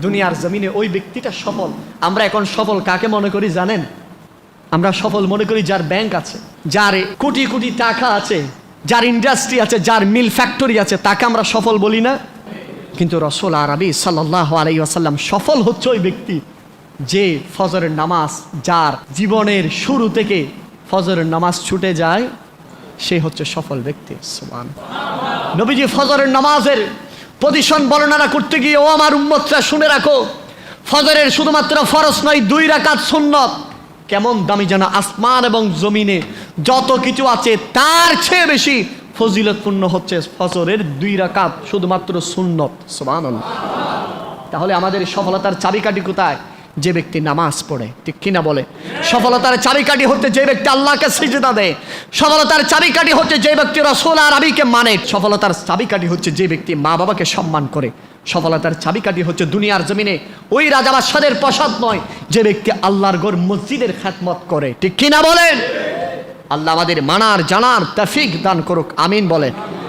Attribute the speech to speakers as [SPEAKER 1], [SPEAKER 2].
[SPEAKER 1] দুনিয়ার জমিনে ওই ব্যক্তিটা সফল। আমরা এখন সফল কাকে মনে করি জানেন? আমরা সফল মনে করি যার ব্যাংক আছে, যার কোটি কোটি টাকা আছে, যার ইন্ডাস্ট্রি আছে, যার মিল ফ্যাক্টরি আছে, তাকে আমরা সফল বলি না? কিন্তু রাসূল আরবি সাল্লাল্লাহু আলাইহি ওয়াসাল্লাম সফল হচ্ছে ওই ব্যক্তি যে ফজরের নামাজ, যার জীবনের শুরু থেকে ফজরের নামাজ ছুটে যায়, সে হচ্ছে সফল ব্যক্তি। সুবহানাল্লাহ। নবীজি ফজরের নামাজের পজিশন বর্ণনা করতে গিয়ে, ও আমার উম্মতরা শুনে রাখো, ফজরের শুধুমাত্র ফরজ নয়, 2 রাকাত সুন্নত। কেমন দামি যেন, আসমান এবং জমিনে যত কিছু আছে তার চেয়ে বেশি ফজিলতপূর্ণ হচ্ছে ফজরের 2 রাকাত শুধুমাত্র সুন্নত। সুবহানাল্লাহ। তাহলে আমাদের সফলতার চাবিকাঠি কোথায়? যে ব্যক্তি নামাজ পড়ে, ঠিক কিনা বলে? সফলতার চাবিকাঠি হচ্ছে যে ব্যক্তি আল্লাহকে সিজদা দেয়। সফলতার চাবিকাঠি হচ্ছে যে ব্যক্তি রাসূল আরবিকে মানে। সফলতার চাবিকাঠি হচ্ছে যে ব্যক্তি মা বাবাকে সম্মান করে। সফলতার চাবিকাঠি হচ্ছে দুনিয়ার জমিনে ওই রাজা বাদশাদের প্রসাদ নয়, যে ব্যক্তি আল্লাহর ঘর মসজিদের খেদমত করে, ঠিক কিনা বলেন? আল্লাহ আমাদের মানার জানার তৌফিক দান করুক, আমিন বলেন।